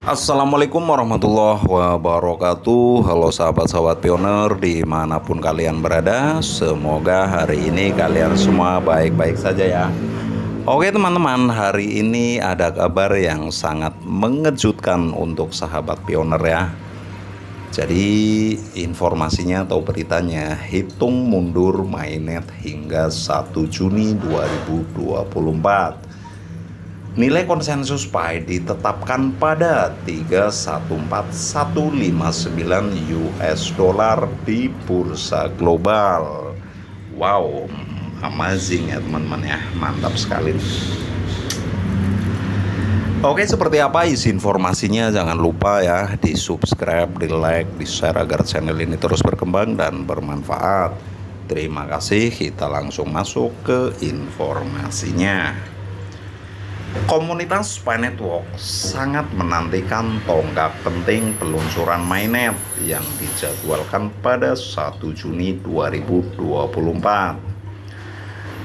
Assalamualaikum warahmatullahi wabarakatuh. Halo sahabat-sahabat pioner dimanapun kalian berada. Semoga hari ini kalian semua baik-baik saja ya. Oke teman-teman, hari ini ada kabar yang sangat mengejutkan untuk sahabat pioner ya. Jadi informasinya atau beritanya, hitung mundur mainnet hingga 1 Juni 2024. Nilai konsensus PAI ditetapkan pada 314.159 US dollar di bursa global. Wow, amazing ya teman-teman ya, mantap sekali. Oke, seperti apa isi informasinya? Jangan lupa ya di subscribe, di like, di share agar channel ini terus berkembang dan bermanfaat. Terima kasih, kita langsung masuk ke informasinya. Komunitas Pi Network sangat menantikan tonggak penting peluncuran mainnet yang dijadwalkan pada 1 Juni 2024.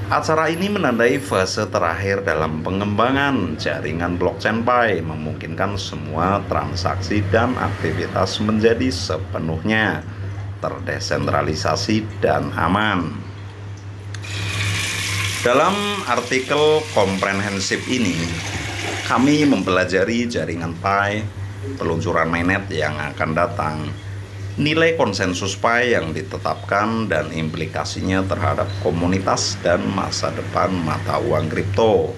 Acara ini menandai fase terakhir dalam pengembangan jaringan blockchain Pi, memungkinkan semua transaksi dan aktivitas menjadi sepenuhnya terdesentralisasi dan aman. Dalam artikel komprehensif ini, kami mempelajari jaringan Pi, peluncuran mainnet yang akan datang, nilai konsensus Pi yang ditetapkan, dan implikasinya terhadap komunitas dan masa depan mata uang kripto.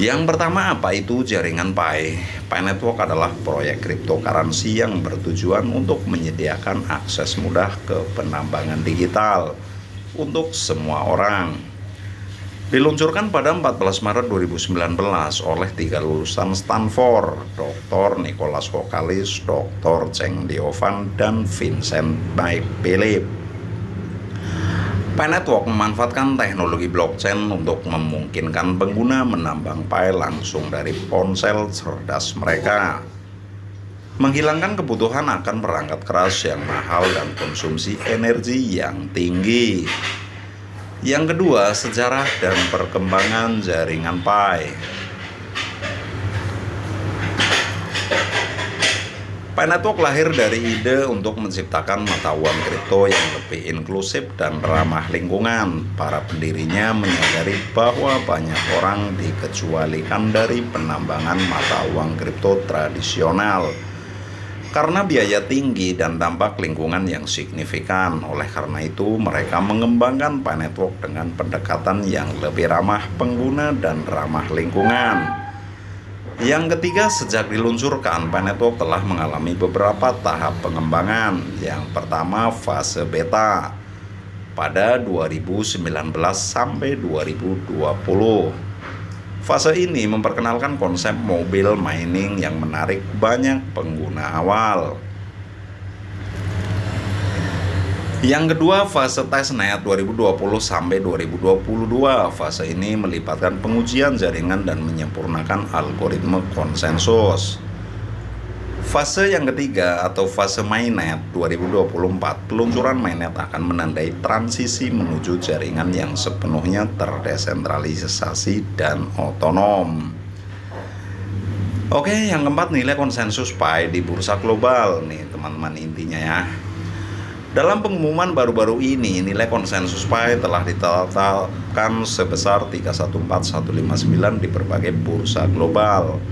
Yang pertama, apa itu jaringan Pi? Pi Network adalah proyek cryptocurrency yang bertujuan untuk menyediakan akses mudah ke penambangan digital untuk semua orang. Diluncurkan pada 14 Maret 2019 oleh 3 lulusan Stanford, Dr. Nicholas Vokalis, Dr. Cheng Diovan, dan Vincent Philip. Pi Network memanfaatkan teknologi blockchain untuk memungkinkan pengguna menambang Pi langsung dari ponsel cerdas mereka, menghilangkan kebutuhan akan perangkat keras yang mahal dan konsumsi energi yang tinggi. Yang kedua, sejarah dan perkembangan jaringan Pi. Pi Network lahir dari ide untuk menciptakan mata uang kripto yang lebih inklusif dan ramah lingkungan. Para pendirinya menyadari bahwa banyak orang dikecualikan dari penambangan mata uang kripto tradisional karena biaya tinggi dan dampak lingkungan yang signifikan. Oleh karena itu, mereka mengembangkan Pi Network dengan pendekatan yang lebih ramah pengguna dan ramah lingkungan. Yang ketiga, sejak diluncurkan, Pi Network telah mengalami beberapa tahap pengembangan. Yang pertama, fase beta pada 2019 sampai 2020. Fase ini memperkenalkan konsep mobile mining yang menarik banyak pengguna awal. Yang kedua, fase testnet 2020 sampai 2022. Fase ini melibatkan pengujian jaringan dan menyempurnakan algoritma konsensus. Fase yang ketiga atau fase mainnet 2024, peluncuran mainnet akan menandai transisi menuju jaringan yang sepenuhnya terdesentralisasi dan otonom. Oke, yang keempat, nilai konsensus Pi di bursa global. Nih teman-teman intinya ya. Dalam pengumuman baru-baru ini, nilai konsensus Pi telah ditetapkan sebesar 314.159 di berbagai bursa global.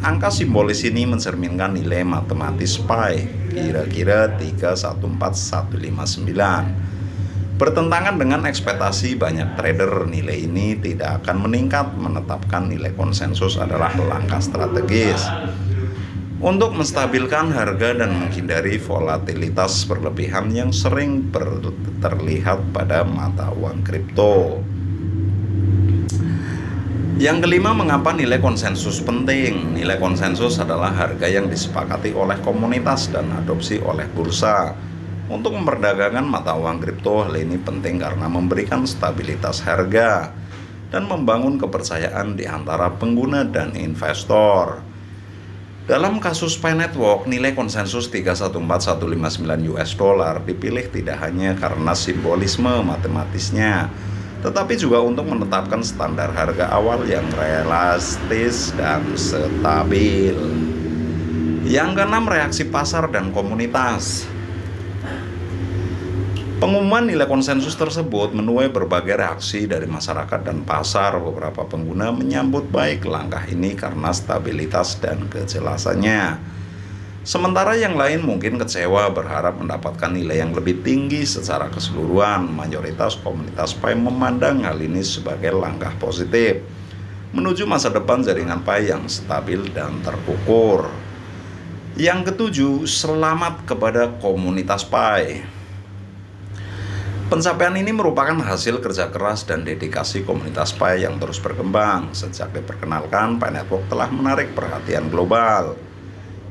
Angka simbolis ini mencerminkan nilai matematis Pi, kira-kira 314.159. Bertentangan dengan ekspektasi banyak trader, nilai ini tidak akan meningkat. Menetapkan nilai konsensus adalah langkah strategis untuk menstabilkan harga dan menghindari volatilitas berlebihan yang sering terlihat pada mata uang kripto. Yang kelima, mengapa nilai konsensus penting? Nilai konsensus adalah harga yang disepakati oleh komunitas dan adopsi oleh bursa. Untuk memperdagangkan mata uang kripto, hal ini penting karena memberikan stabilitas harga dan membangun kepercayaan di antara pengguna dan investor. Dalam kasus Pi Network, nilai konsensus 314.159 US dollar dipilih tidak hanya karena simbolisme matematisnya, tetapi juga untuk menetapkan standar harga awal yang realistis dan stabil. Yang keenam, reaksi pasar dan komunitas. Pengumuman nilai konsensus tersebut menuai berbagai reaksi dari masyarakat dan pasar. Beberapa pengguna menyambut baik langkah ini karena stabilitas dan kejelasannya. Sementara yang lain mungkin kecewa, berharap mendapatkan nilai yang lebih tinggi secara keseluruhan. Mayoritas komunitas Pi memandang hal ini sebagai langkah positif menuju masa depan jaringan Pi yang stabil dan terukur. Yang ketujuh, selamat kepada komunitas Pi. Pencapaian ini merupakan hasil kerja keras dan dedikasi komunitas Pi yang terus berkembang. Sejak diperkenalkan, Pi Network telah menarik perhatian global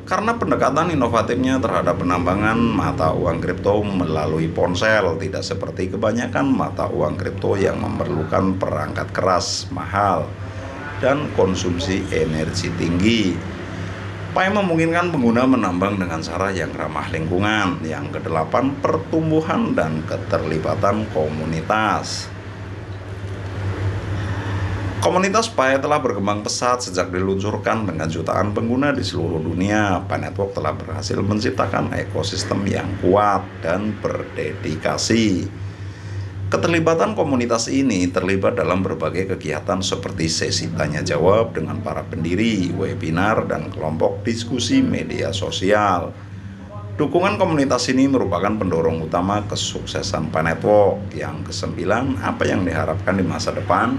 karena pendekatan inovatifnya terhadap penambangan mata uang kripto melalui ponsel. Tidak seperti kebanyakan mata uang kripto yang memerlukan perangkat keras, mahal, dan konsumsi energi tinggi. Pi memungkinkan pengguna menambang dengan cara yang ramah lingkungan. Yang kedelapan, pertumbuhan dan keterlibatan komunitas. Komunitas Pi telah berkembang pesat sejak diluncurkan dengan jutaan pengguna di seluruh dunia. Pi Network telah berhasil menciptakan ekosistem yang kuat dan berdedikasi. Keterlibatan komunitas ini terlibat dalam berbagai kegiatan seperti sesi tanya jawab dengan para pendiri, webinar, dan kelompok diskusi media sosial. Dukungan komunitas ini merupakan pendorong utama kesuksesan Pi Network. Yang kesembilan, apa yang diharapkan di masa depan?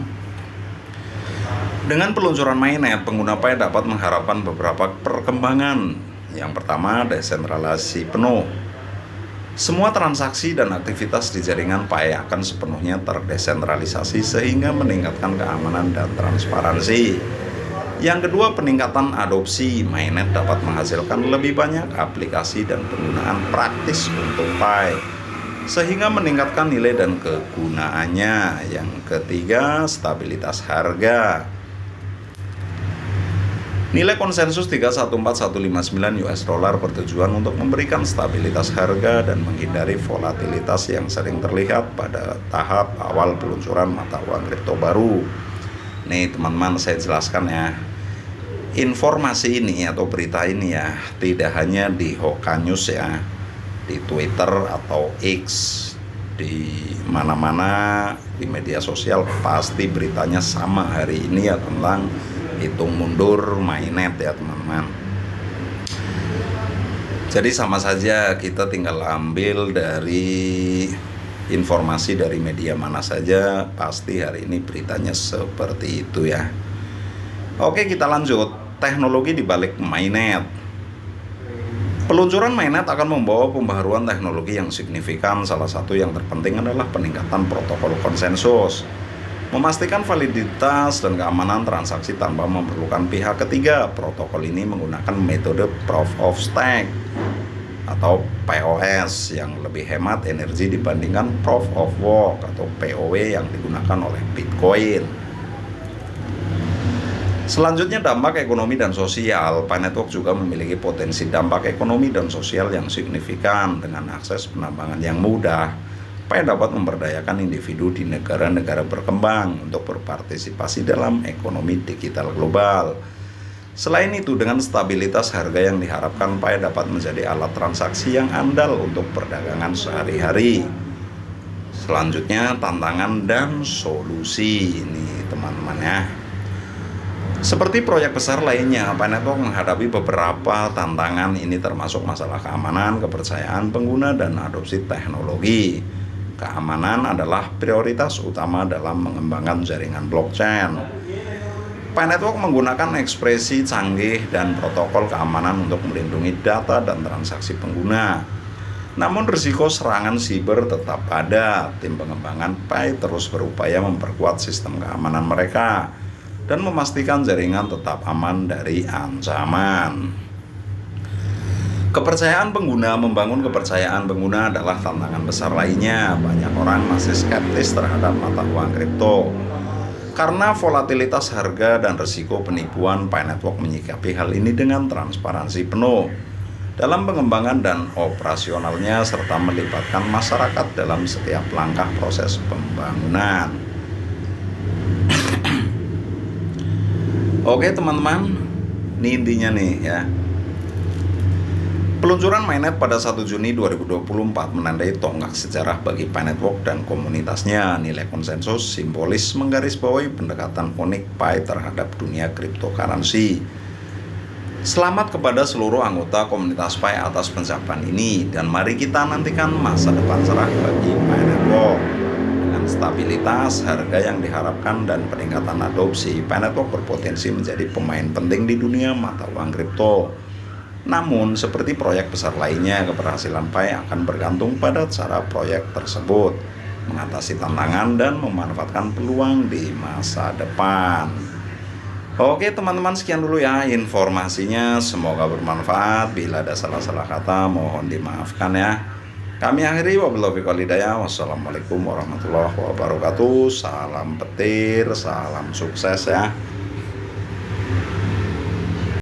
Dengan peluncuran mainnet, pengguna Pi dapat mengharapkan beberapa perkembangan. Yang pertama, desentralisasi penuh. Semua transaksi dan aktivitas di jaringan Pi akan sepenuhnya terdesentralisasi sehingga meningkatkan keamanan dan transparansi. Yang kedua, peningkatan adopsi. Mainnet dapat menghasilkan lebih banyak aplikasi dan penggunaan praktis untuk Pi sehingga meningkatkan nilai dan kegunaannya. Yang ketiga, stabilitas harga. Nilai konsensus 314159 US dollar bertujuan untuk memberikan stabilitas harga dan menghindari volatilitas yang sering terlihat pada tahap awal peluncuran mata uang kripto baru. Nih teman-teman, saya jelaskan ya. Informasi ini atau berita ini ya tidak hanya di Hoka News ya, di Twitter atau X, di mana-mana di media sosial pasti beritanya sama hari ini ya tentang hitung mundur mainnet ya teman-teman. Jadi sama saja, kita tinggal ambil dari informasi dari media mana saja, pasti hari ini beritanya seperti itu ya. Oke, kita lanjut. Teknologi di balik mainnet. Peluncuran mainnet akan membawa pembaharuan teknologi yang signifikan. Salah satu yang terpenting adalah peningkatan protokol konsensus, memastikan validitas dan keamanan transaksi tanpa memerlukan pihak ketiga. Protokol ini menggunakan metode Proof of Stake atau POS yang lebih hemat energi dibandingkan Proof of Work atau POW yang digunakan oleh Bitcoin. Selanjutnya, dampak ekonomi dan sosial. Pi Network juga memiliki potensi dampak ekonomi dan sosial yang signifikan. Dengan akses penambangan yang mudah, Pi dapat memberdayakan individu di negara-negara berkembang untuk berpartisipasi dalam ekonomi digital global. Selain itu, dengan stabilitas harga yang diharapkan, Pi dapat menjadi alat transaksi yang andal untuk perdagangan sehari-hari. Selanjutnya, tantangan dan solusi. Ini teman-teman ya. Seperti proyek besar lainnya, Pi Network menghadapi beberapa tantangan. Ini termasuk masalah keamanan, kepercayaan pengguna, dan adopsi teknologi. Keamanan adalah prioritas utama dalam mengembangkan jaringan blockchain. Pi Network menggunakan ekspresi canggih dan protokol keamanan untuk melindungi data dan transaksi pengguna. Namun risiko serangan siber tetap ada. Tim pengembangan Pi terus berupaya memperkuat sistem keamanan mereka dan memastikan jaringan tetap aman dari ancaman. Kepercayaan pengguna. Membangun kepercayaan pengguna adalah tantangan besar lainnya. Banyak orang masih skeptis terhadap mata uang kripto karena volatilitas harga dan risiko penipuan. Pi Network menyikapi hal ini dengan transparansi penuh dalam pengembangan dan operasionalnya, serta melibatkan masyarakat dalam setiap langkah proses pembangunan. Oke teman-teman, ini intinya nih ya. Peluncuran mainnet pada 1 Juni 2024 menandai tonggak sejarah bagi Pinetwork dan komunitasnya. Nilai konsensus simbolis menggarisbawahi pendekatan unik Pi terhadap dunia cryptocurrency. Selamat kepada seluruh anggota komunitas Pi atas pencapaian ini, dan mari kita nantikan masa depan cerah bagi Pinetwork. Dengan stabilitas harga yang diharapkan dan peningkatan adopsi, Pinetwork berpotensi menjadi pemain penting di dunia mata uang kripto. Namun, seperti proyek besar lainnya, keberhasilan Pi akan bergantung pada cara proyek tersebut mengatasi tantangan dan memanfaatkan peluang di masa depan. Oke teman-teman, sekian dulu ya informasinya, semoga bermanfaat. Bila ada salah-salah kata mohon dimaafkan ya. Kami akhiri, wabillahi taufiq wal hidayah. Wassalamualaikum warahmatullahi wabarakatuh. Salam petir, salam sukses ya.